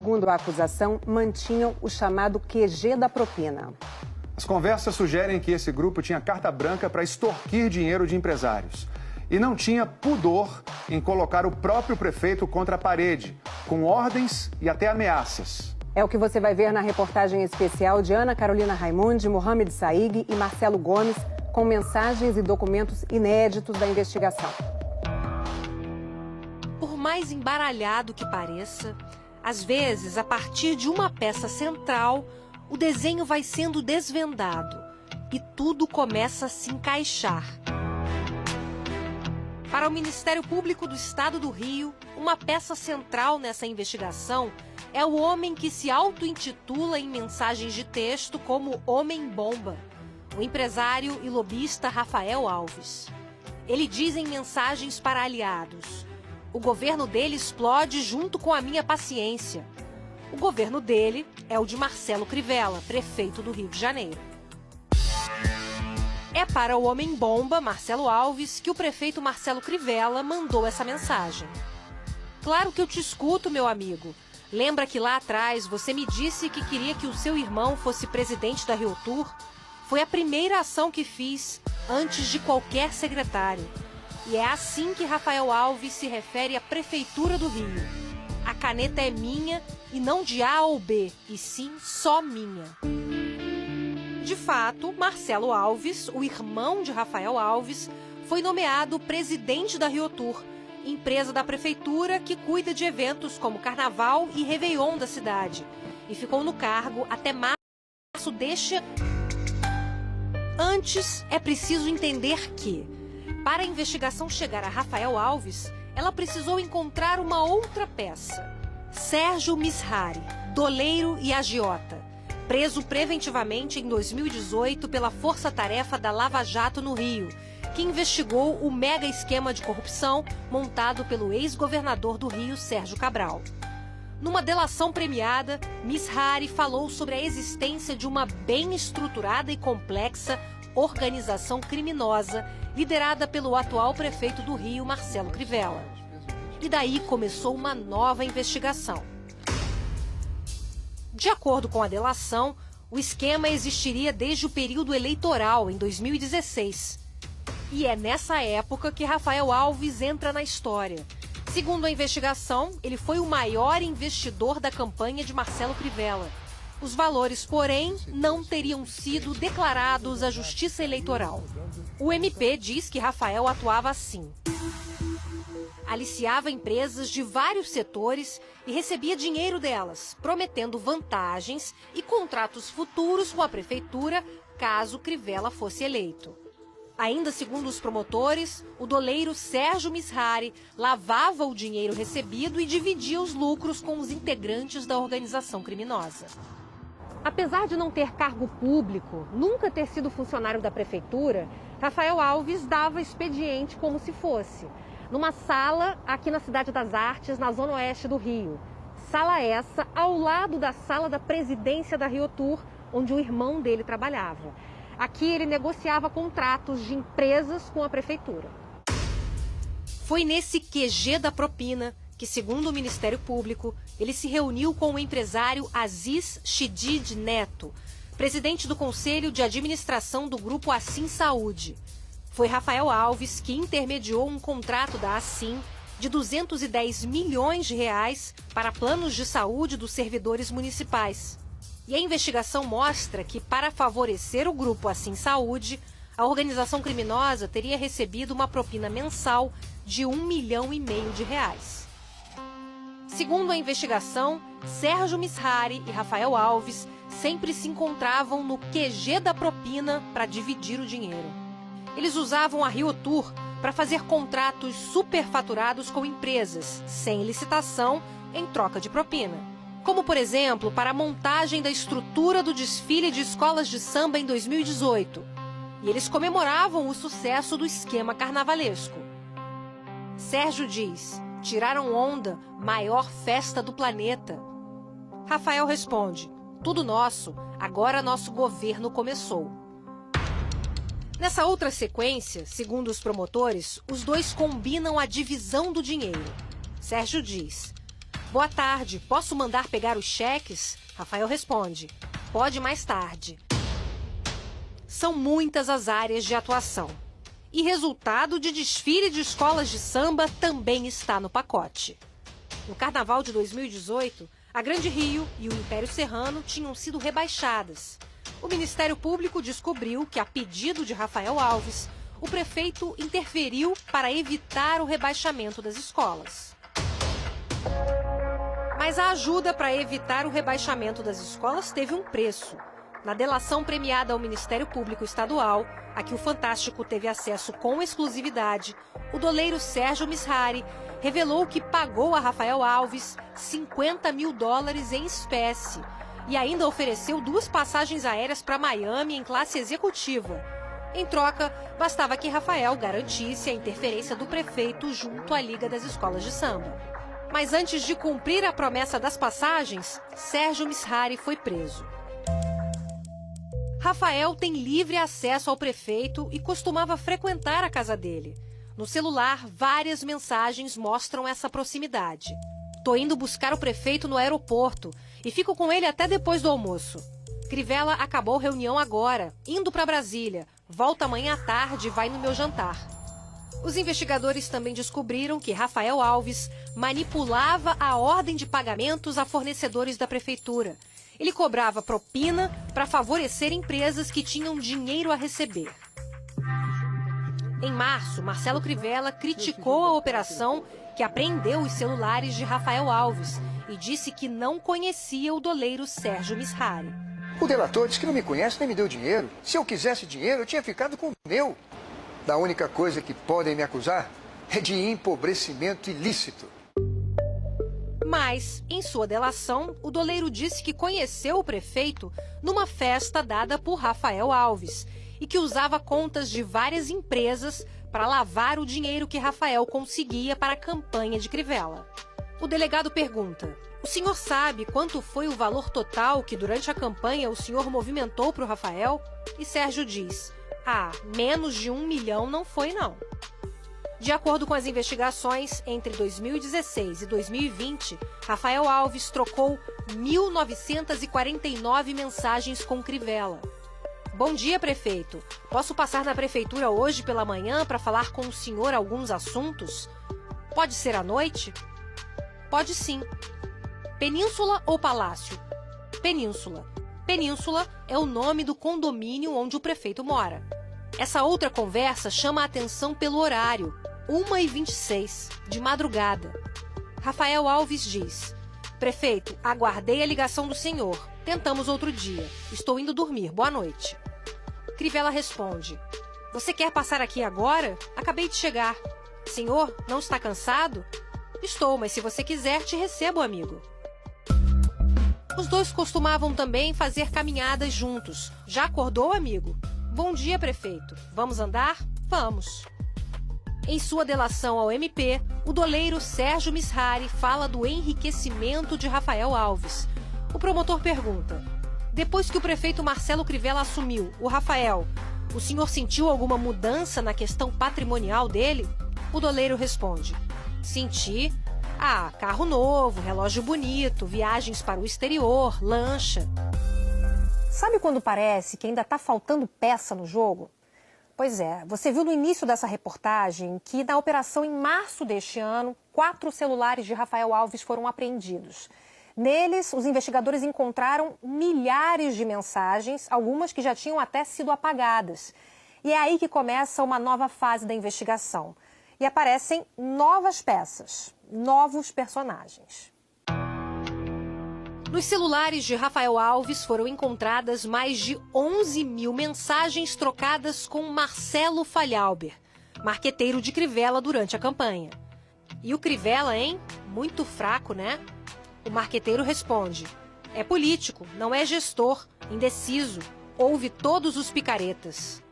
Segundo a acusação, mantinham o chamado QG da propina. As conversas sugerem que esse grupo tinha carta branca para extorquir dinheiro de empresários. E não tinha pudor em colocar o próprio prefeito contra a parede, com ordens e até ameaças. É o que você vai ver na reportagem especial de Ana Carolina Raimundi, Mohamed Saig e Marcelo Gomes, com mensagens e documentos inéditos da investigação. Por mais embaralhado que pareça, às vezes, a partir de uma peça central, o desenho vai sendo desvendado e tudo começa a se encaixar. Para o Ministério Público do Estado do Rio, uma peça central nessa investigação é o homem que se auto-intitula em mensagens de texto como Homem-Bomba, o empresário e lobista Rafael Alves. Ele diz em mensagens para aliados: o governo dele explode junto com a minha paciência. O governo dele é o de Marcelo Crivella, prefeito do Rio de Janeiro. É para o Homem-Bomba, Marcelo Alves, que o prefeito Marcelo Crivella mandou essa mensagem. Claro que eu te escuto, meu amigo. Lembra que lá atrás você me disse que queria que o seu irmão fosse presidente da RioTour? Foi a primeira ação que fiz antes de qualquer secretário. E é assim que Rafael Alves se refere à Prefeitura do Rio. A caneta é minha e não de A ou B, e sim só minha. De fato, Marcelo Alves, o irmão de Rafael Alves, foi nomeado presidente da RioTour, empresa da prefeitura que cuida de eventos como Carnaval e Réveillon da cidade, e ficou no cargo até março deste ano. Antes, é preciso entender que, para a investigação chegar a Rafael Alves, ela precisou encontrar uma outra peça. Sérgio Misrari, doleiro e agiota, preso preventivamente em 2018 pela Força-Tarefa da Lava Jato no Rio, que investigou o mega esquema de corrupção montado pelo ex-governador do Rio, Sérgio Cabral. Numa delação premiada, Misrari falou sobre a existência de uma bem estruturada e complexa organização criminosa liderada pelo atual prefeito do Rio, Marcelo Crivella. E daí começou uma nova investigação. De acordo com a delação, o esquema existiria desde o período eleitoral, em 2016. E é nessa época que Rafael Alves entra na história. Segundo a investigação, ele foi o maior investidor da campanha de Marcelo Crivella. Os valores, porém, não teriam sido declarados à Justiça Eleitoral. O MP diz que Rafael atuava assim: aliciava empresas de vários setores e recebia dinheiro delas, prometendo vantagens e contratos futuros com a prefeitura caso Crivella fosse eleito. Ainda segundo os promotores, o doleiro Sérgio Misrari lavava o dinheiro recebido e dividia os lucros com os integrantes da organização criminosa. Apesar de não ter cargo público, nunca ter sido funcionário da prefeitura, Rafael Alves dava expediente como se fosse, numa sala aqui na Cidade das Artes, na zona oeste do Rio. Sala essa ao lado da sala da presidência da RioTour, onde o irmão dele trabalhava. Aqui ele negociava contratos de empresas com a prefeitura. Foi nesse QG da propina que, segundo o Ministério Público, ele se reuniu com o empresário Aziz Chidid Neto, presidente do Conselho de Administração do Grupo Assim Saúde. Foi Rafael Alves que intermediou um contrato da Assim de 210 milhões de reais para planos de saúde dos servidores municipais. E a investigação mostra que, para favorecer o Grupo Assim Saúde, a organização criminosa teria recebido uma propina mensal de R$ 1,5 milhão de reais. Segundo a investigação, Sérgio Misrari e Rafael Alves sempre se encontravam no QG da propina para dividir o dinheiro. Eles usavam a RioTour para fazer contratos superfaturados com empresas, sem licitação, em troca de propina. Como, por exemplo, para a montagem da estrutura do desfile de escolas de samba em 2018. E eles comemoravam o sucesso do esquema carnavalesco. Sérgio diz: tiraram onda, maior festa do planeta. Rafael responde: tudo nosso, agora nosso governo começou. Nessa outra sequência, segundo os promotores, os dois combinam a divisão do dinheiro. Sérgio diz: Boa tarde, posso mandar pegar os cheques? Rafael responde, pode mais tarde. São muitas as áreas de atuação. E resultado de desfile de escolas de samba também está no pacote. No Carnaval de 2018, a Grande Rio e o Império Serrano tinham sido rebaixadas. O Ministério Público descobriu que, a pedido de Rafael Alves, o prefeito interferiu para evitar o rebaixamento das escolas. Mas a ajuda para evitar o rebaixamento das escolas teve um preço. Na delação premiada ao Ministério Público Estadual, a que o Fantástico teve acesso com exclusividade, o doleiro Sérgio Misrari revelou que pagou a Rafael Alves $50 mil em espécie e ainda ofereceu 2 passagens aéreas para Miami em classe executiva. Em troca, bastava que Rafael garantisse a interferência do prefeito junto à Liga das Escolas de Samba. Mas antes de cumprir a promessa das passagens, Sérgio Misrari foi preso. Rafael tem livre acesso ao prefeito e costumava frequentar a casa dele. No celular, várias mensagens mostram essa proximidade. Tô indo buscar o prefeito no aeroporto e fico com ele até depois do almoço. Crivella acabou reunião agora, indo para Brasília. Volta amanhã à tarde e vai no meu jantar. Os investigadores também descobriram que Rafael Alves manipulava a ordem de pagamentos a fornecedores da prefeitura. Ele cobrava propina para favorecer empresas que tinham dinheiro a receber. Em março, Marcelo Crivella criticou a operação que apreendeu os celulares de Rafael Alves e disse que não conhecia o doleiro Sérgio Misrari. O delator disse que não me conhece nem me deu dinheiro. Se eu quisesse dinheiro, eu tinha ficado com o meu. Da única coisa que podem me acusar é de empobrecimento ilícito. Mas, em sua delação, o doleiro disse que conheceu o prefeito numa festa dada por Rafael Alves e que usava contas de várias empresas para lavar o dinheiro que Rafael conseguia para a campanha de Crivella. O delegado pergunta, o senhor sabe quanto foi o valor total que durante a campanha o senhor movimentou para o Rafael? E Sérgio diz, menos de 1 milhão não foi não. De acordo com as investigações, entre 2016 e 2020, Rafael Alves trocou 1.949 mensagens com Crivella. Bom dia, prefeito. Posso passar na prefeitura hoje pela manhã para falar com o senhor alguns assuntos? Pode ser à noite? Pode sim. Península ou Palácio? Península. Península é o nome do condomínio onde o prefeito mora. Essa outra conversa chama a atenção pelo horário, 1h26, de madrugada. Rafael Alves diz, prefeito, aguardei a ligação do senhor. Tentamos outro dia. Estou indo dormir. Boa noite. Crivella responde, você quer passar aqui agora? Acabei de chegar. Senhor, não está cansado? Estou, mas se você quiser, te recebo, amigo. Os dois costumavam também fazer caminhadas juntos. Já acordou, amigo? Bom dia, prefeito. Vamos andar? Vamos. Em sua delação ao MP, o doleiro Sérgio Misrari fala do enriquecimento de Rafael Alves. O promotor pergunta, depois que o prefeito Marcelo Crivella assumiu, o Rafael, o senhor sentiu alguma mudança na questão patrimonial dele? O doleiro responde, senti. Carro novo, relógio bonito, viagens para o exterior, lancha. Sabe quando parece que ainda está faltando peça no jogo? Pois é, você viu no início dessa reportagem que na operação em março deste ano, 4 celulares de Rafael Alves foram apreendidos. Neles, os investigadores encontraram milhares de mensagens, algumas que já tinham até sido apagadas. E é aí que começa uma nova fase da investigação. E aparecem novas peças, novos personagens. Nos celulares de Rafael Alves foram encontradas mais de 11 mil mensagens trocadas com Marcelo Falhalber, marqueteiro de Crivella durante a campanha. E o Crivella, hein? Muito fraco, né? O marqueteiro responde, é político, não é gestor, indeciso, ouve todos os picaretas.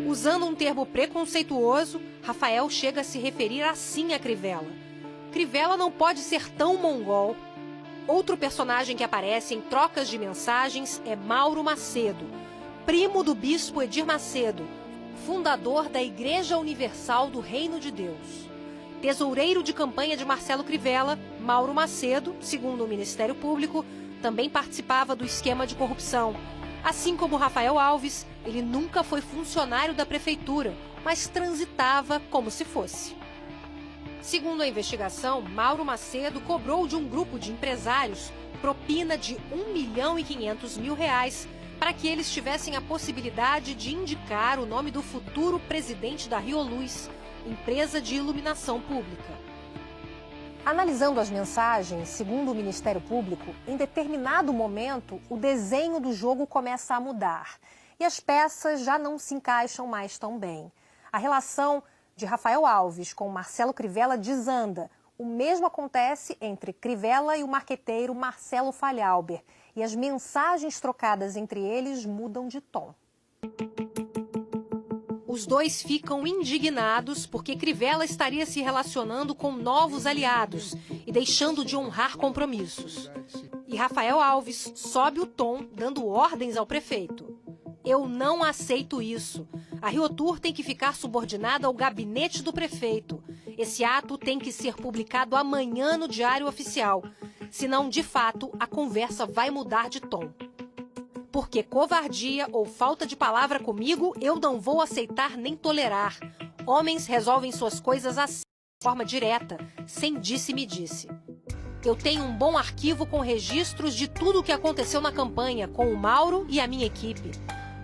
Usando um termo preconceituoso, Rafael chega a se referir assim a Crivella. Crivella não pode ser tão mongol. Outro personagem que aparece em trocas de mensagens é Mauro Macedo, primo do bispo Edir Macedo, fundador da Igreja Universal do Reino de Deus. tesoureiro de campanha de Marcelo Crivella, Mauro Macedo, segundo o Ministério Público, também participava do esquema de corrupção. Assim como Rafael Alves, ele nunca foi funcionário da prefeitura, mas transitava como se fosse. Segundo a investigação, Mauro Macedo cobrou de um grupo de empresários propina de R$1.500.000 para que eles tivessem a possibilidade de indicar o nome do futuro presidente da Rioluz, empresa de iluminação pública. Analisando as mensagens, segundo o Ministério Público, em determinado momento o desenho do jogo começa a mudar e as peças já não se encaixam mais tão bem. A relação de Rafael Alves com Marcelo Crivella desanda. O mesmo acontece entre Crivella e o marqueteiro Marcelo Falhalber. E as mensagens trocadas entre eles mudam de tom. Os dois ficam indignados porque Crivella estaria se relacionando com novos aliados e deixando de honrar compromissos. E Rafael Alves sobe o tom, dando ordens ao prefeito. Eu não aceito isso. A Riotur tem que ficar subordinada ao gabinete do prefeito. Esse ato tem que ser publicado amanhã no Diário Oficial. Senão, de fato, a conversa vai mudar de tom. Porque covardia ou falta de palavra comigo, eu não vou aceitar nem tolerar. Homens resolvem suas coisas assim, de forma direta, sem disse-me-disse. Eu tenho um bom arquivo com registros de tudo o que aconteceu na campanha, com o Mauro e a minha equipe.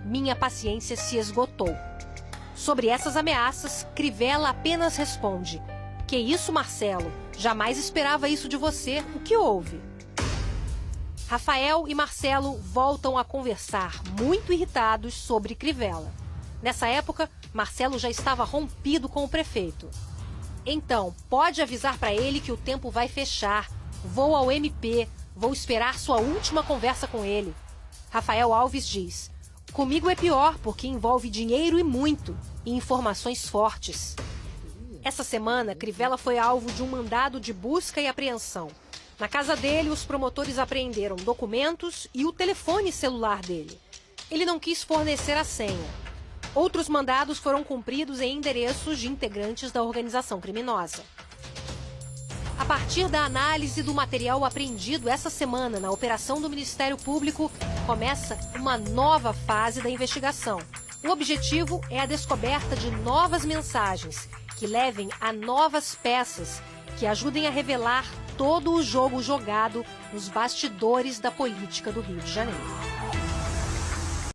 Minha paciência se esgotou. Sobre essas ameaças, Crivella apenas responde: "Que isso, Marcelo? Jamais esperava isso de você. O que houve?" Rafael e Marcelo voltam a conversar, muito irritados, sobre Crivella. Nessa época, Marcelo já estava rompido com o prefeito. Então, pode avisar para ele que o tempo vai fechar. Vou ao MP, vou esperar sua última conversa com ele. Rafael Alves diz: "Comigo é pior, porque envolve dinheiro e muito, e informações fortes." Essa semana, Crivella foi alvo de um mandado de busca e apreensão. Na casa dele, os promotores apreenderam documentos e o telefone celular dele. Ele não quis fornecer a senha. Outros mandados foram cumpridos em endereços de integrantes da organização criminosa. A partir da análise do material apreendido essa semana na operação do Ministério Público, começa uma nova fase da investigação. O objetivo é a descoberta de novas mensagens que levem a novas peças que ajudem a revelar todo o jogo jogado nos bastidores da política do Rio de Janeiro.